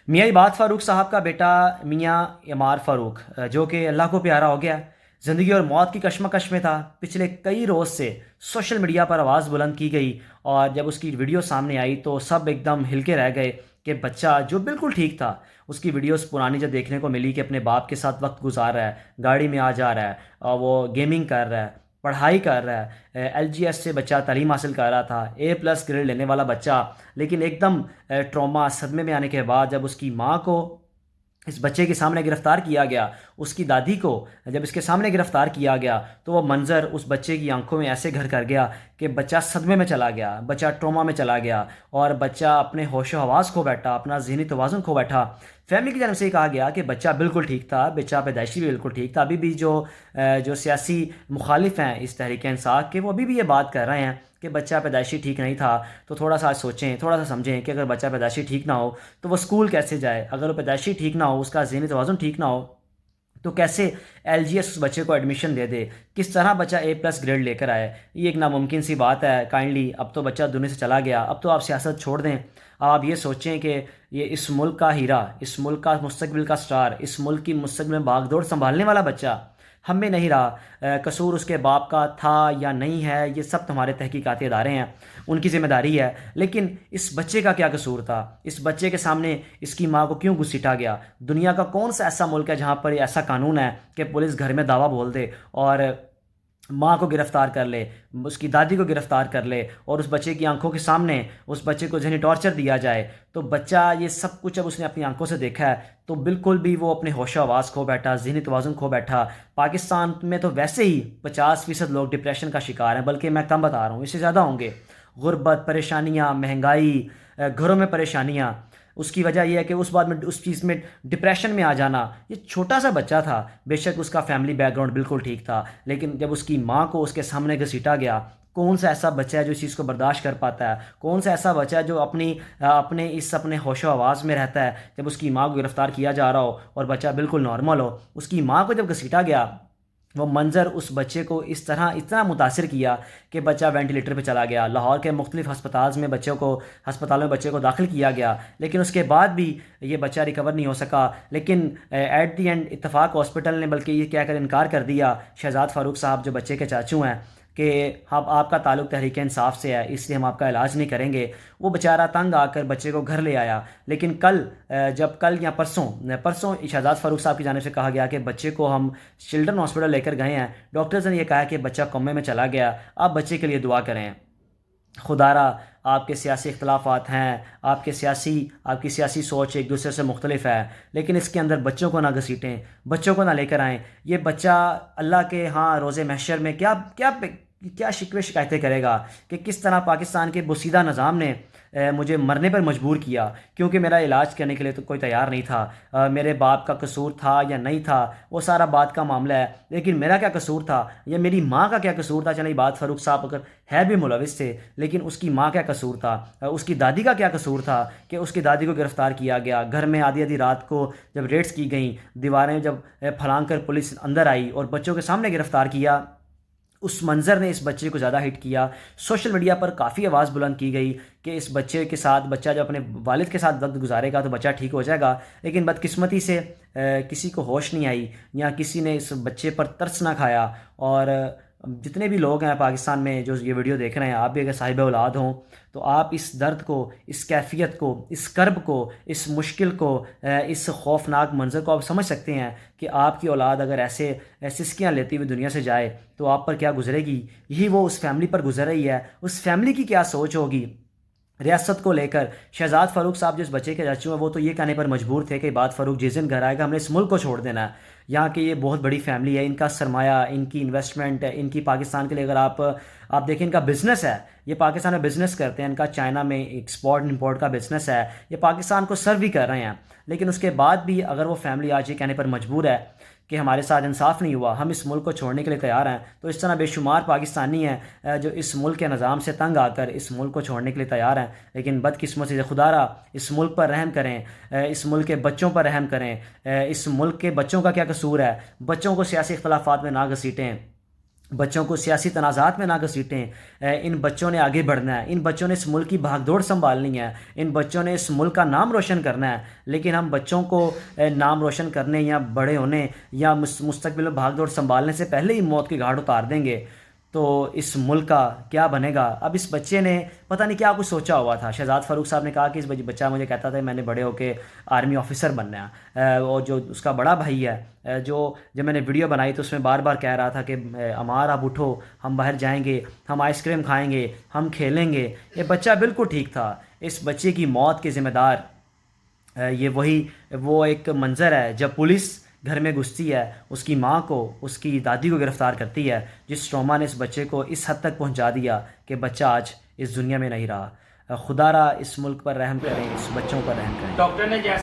میاں عباد فاروق صاحب کا بیٹا میاں عمار فاروق جو کہ اللہ کو پیارا ہو گیا، زندگی اور موت کی کشمکش میں تھا۔ پچھلے کئی روز سے سوشل میڈیا پر آواز بلند کی گئی، اور جب اس کی ویڈیو سامنے آئی تو سب ایک دم ہل کے رہ گئے کہ بچہ جو بالکل ٹھیک تھا، اس کی ویڈیوز پرانی جب دیکھنے کو ملی کہ اپنے باپ کے ساتھ وقت گزار رہا ہے، گاڑی میں آ جا رہا ہے، اور وہ گیمنگ کر رہا ہے، پڑھائی کر رہا ہے، ایل جی ایس سے بچہ تعلیم حاصل کر رہا تھا، اے پلس گریڈ لینے والا بچہ، لیکن ایک دم ٹراما صدمے میں آنے کے بعد جب اس کی ماں کو اس بچے کے سامنے گرفتار کیا گیا، اس کی دادی کو جب اس کے سامنے گرفتار کیا گیا، تو وہ منظر اس بچے کی آنکھوں میں ایسے گھر کر گیا کہ بچہ صدمے میں چلا گیا، بچہ ٹروما میں چلا گیا، اور بچہ اپنے ہوش و حواس کھو بیٹھا، اپنا ذہنی توازن کھو بیٹھا۔ فیملی کی جانب سے یہ کہا گیا کہ بچہ بالکل ٹھیک تھا، بچہ پیدائشی بھی بالکل ٹھیک تھا۔ ابھی بھی جو سیاسی مخالف ہیں اس تحریک انصاف کے، وہ ابھی بھی یہ بات کر رہے ہیں کہ بچہ پیدائشی ٹھیک نہیں تھا۔ تو تھوڑا سا سوچیں، تھوڑا سا سمجھیں کہ اگر بچہ پیدائشی ٹھیک نہ ہو تو وہ اسکول کیسے جائے؟ اگر وہ پیدائشی ٹھیک نہ ہو، اس کا ذہنی توازن ٹھیک نہ ہو، تو کیسے ایل جی ایس اس بچے کو ایڈمیشن دے دے؟ کس طرح بچہ اے پلس گریڈ لے کر آئے؟ یہ ایک ناممکن سی بات ہے۔ کائنڈلی اب تو بچہ دنیا سے چلا گیا، اب تو آپ سیاست چھوڑ دیں۔ آپ یہ سوچیں کہ یہ اس ملک کا ہیرا، اس ملک کا مستقبل کا سٹار، اس ملک کی مستقبل میں باغ دوڑ سنبھالنے والا بچہ ہم میں نہیں رہا۔ قصور اس کے باپ کا تھا یا نہیں ہے، یہ سب تمہارے تحقیقاتی ادارے ہیں، ان کی ذمہ داری ہے۔ لیکن اس بچے کا کیا قصور تھا؟ اس بچے کے سامنے اس کی ماں کو کیوں گھسیٹا گیا؟ دنیا کا کون سا ایسا ملک ہے جہاں پر یہ ایسا قانون ہے کہ پولیس گھر میں دعویٰ بول دے اور ماں کو گرفتار کر لے، اس کی دادی کو گرفتار کر لے، اور اس بچے کی آنکھوں کے سامنے اس بچے کو ذہنی ٹارچر دیا جائے؟ تو بچہ یہ سب کچھ جب اس نے اپنی آنکھوں سے دیکھا ہے تو بالکل بھی وہ اپنے ہوش و حواس کھو بیٹھا، ذہنی توازن کھو بیٹھا۔ پاکستان میں تو ویسے ہی 50% لوگ ڈپریشن کا شکار ہیں، بلکہ میں کم بتا رہا ہوں، اس سے زیادہ ہوں گے۔ غربت، پریشانیاں، مہنگائی، گھروں میں پریشانیاں، اس کی وجہ یہ ہے کہ اس بات میں، اس چیز میں ڈپریشن میں آ جانا۔ یہ چھوٹا سا بچہ تھا، بے شک اس کا فیملی بیک گراؤنڈ بالکل ٹھیک تھا، لیکن جب اس کی ماں کو اس کے سامنے گھسیٹا گیا، کون سا ایسا بچہ ہے جو اس چیز کو برداشت کر پاتا ہے؟ کون سا ایسا بچہ ہے جو اپنے ہوش و حواس میں رہتا ہے جب اس کی ماں کو گرفتار کیا جا رہا ہو اور بچہ بالکل نارمل ہو؟ اس کی ماں کو جب گھسیٹا گیا، وہ منظر اس بچے کو اس طرح اتنا متاثر کیا کہ بچہ وینٹیلیٹر پہ چلا گیا۔ لاہور کے مختلف ہسپتالوں میں بچے کو داخل کیا گیا، لیکن اس کے بعد بھی یہ بچہ ریکور نہیں ہو سکا۔ لیکن ایٹ دی اینڈ اتفاق ہاسپٹل نے بلکہ یہ کہہ کر انکار کر دیا، شہزاد فاروق صاحب جو بچے کے چاچو ہیں، کہ آپ کا تعلق تحریک انصاف سے ہے، اس لیے ہم آپ کا علاج نہیں کریں گے۔ وہ بیچارہ تنگ آ کر بچے کو گھر لے آیا، لیکن کل یا پرسوں شہزاد فاروق صاحب کی جانب سے کہا گیا کہ بچے کو ہم چلڈرن ہاسپٹل لے کر گئے ہیں، ڈاکٹرز نے یہ کہا کہ بچہ کومے میں چلا گیا، آپ بچے کے لیے دعا کریں۔ خدا را، آپ کے سیاسی اختلافات ہیں، آپ کی سیاسی سوچ ایک دوسرے سے مختلف ہے، لیکن اس کے اندر بچوں کو نہ گھسیٹیں، بچوں کو نہ لے کر آئیں۔ یہ بچہ اللہ کے ہاں روز محشر میں کیا کیا کیا شکوے شکایتیں کرے گا کہ کس طرح پاکستان کے بوسیدہ نظام نے مجھے مرنے پر مجبور کیا، کیونکہ میرا علاج کرنے کے لیے تو کوئی تیار نہیں تھا۔ میرے باپ کا قصور تھا یا نہیں تھا وہ سارا بات کا معاملہ ہے، لیکن میرا کیا قصور تھا یا میری ماں کا کیا قصور تھا؟ چلیں عباد فاروق صاحب اگر ہے بھی ملوث تھے، لیکن اس کی ماں کیا قصور تھا؟ اس کی دادی کا کیا قصور تھا کہ اس کی دادی کو گرفتار کیا گیا؟ گھر میں آدھی آدھی رات کو جب ریڈز کی گئیں، دیواریں جب پھلانگ کر پولیس اندر آئی اور بچوں کے سامنے گرفتار کیا، اس منظر نے اس بچے کو زیادہ ہٹ کیا۔ سوشل میڈیا پر کافی آواز بلند کی گئی کہ اس بچے کے ساتھ، بچہ جب اپنے والد کے ساتھ وقت گزارے گا تو بچہ ٹھیک ہو جائے گا، لیکن بدقسمتی سے کسی کو ہوش نہیں آئی یا کسی نے اس بچے پر ترس نہ کھایا۔ اور جتنے بھی لوگ ہیں پاکستان میں جو یہ ویڈیو دیکھ رہے ہیں، آپ بھی اگر صاحب اولاد ہوں تو آپ اس درد کو، اس کیفیت کو، اس کرب کو، اس مشکل کو، اس خوفناک منظر کو آپ سمجھ سکتے ہیں کہ آپ کی اولاد اگر ایسے سسکیاں لیتی ہوئی دنیا سے جائے تو آپ پر کیا گزرے گی۔ یہی وہ اس فیملی پر گزر رہی ہے، اس فیملی کی کیا سوچ ہوگی ریاست کو لے کر۔ شہزاد فاروق صاحب جس بچے کے چاچو ہیں، وہ تو یہ کہنے پر مجبور تھے کہ عباد فاروق جس دن گھر آئے گا ہم نے اس ملک کو چھوڑ دینا ہے۔ یہاں کی یہ بہت بڑی فیملی ہے، ان کا سرمایہ، ان کی انویسٹمنٹ، ان کی پاکستان کے لیے اگر آپ دیکھیں ان کا بزنس ہے، یہ پاکستان میں بزنس کرتے ہیں، ان کا چائنا میں ایکسپورٹ امپورٹ کا بزنس ہے، یہ پاکستان کو سرو بھی کر رہے ہیں۔ لیکن اس کے بعد بھی اگر وہ فیملی آج یہ کہنے پر مجبور ہے کہ ہمارے ساتھ انصاف نہیں ہوا، ہم اس ملک کو چھوڑنے کے لیے تیار ہیں، تو اس طرح بے شمار پاکستانی ہیں جو اس ملک کے نظام سے تنگ آ کر اس ملک کو چھوڑنے کے لیے تیار ہیں۔ لیکن بدقسمتی سے خدا را اس ملک پر رحم کریں، اس ملک کے بچوں پر رحم کریں۔ اس ملک کے بچوں کا کیا قصور ہے؟ بچوں کو سیاسی اختلافات میں نہ گھسیٹیں۔ بچوں کو سیاسی تنازعات میں نہ گھسیٹیں. ان بچوں نے آگے بڑھنا ہے، ان بچوں نے اس ملک کی بھاگ دوڑ سنبھالنی ہے، ان بچوں نے اس ملک کا نام روشن کرنا ہے. لیکن ہم بچوں کو نام روشن کرنے یا بڑے ہونے یا مستقبل میں بھاگ دوڑ سنبھالنے سے پہلے ہی موت کی گھاٹ اتار دیں گے تو اس ملک کا کیا بنے گا. اب اس بچے نے پتہ نہیں کیا کچھ سوچا ہوا تھا. شہزاد فاروق صاحب نے کہا کہ اس بچہ مجھے کہتا تھا میں نے بڑے ہو کے آرمی آفیسر بننا ہے. اور جو اس کا بڑا بھائی ہے جو جب میں نے ویڈیو بنائی تو اس میں بار بار کہہ رہا تھا کہ عمار اب اٹھو، ہم باہر جائیں گے، ہم آئس کریم کھائیں گے، ہم کھیلیں گے. یہ بچہ بالکل ٹھیک تھا. اس بچے کی موت کے ذمہ دار یہ وہ ایک منظر ہے جب پولیس گھر میں گھستی ہے، اس کی ماں کو، اس کی دادی کو گرفتار کرتی ہے، جس ٹراما نے اس بچے کو اس حد تک پہنچا دیا کہ بچہ آج اس دنیا میں نہیں رہا. خدا را اس ملک پر رحم کریں، اس بچوں پر رحم کریں. ڈاکٹر نے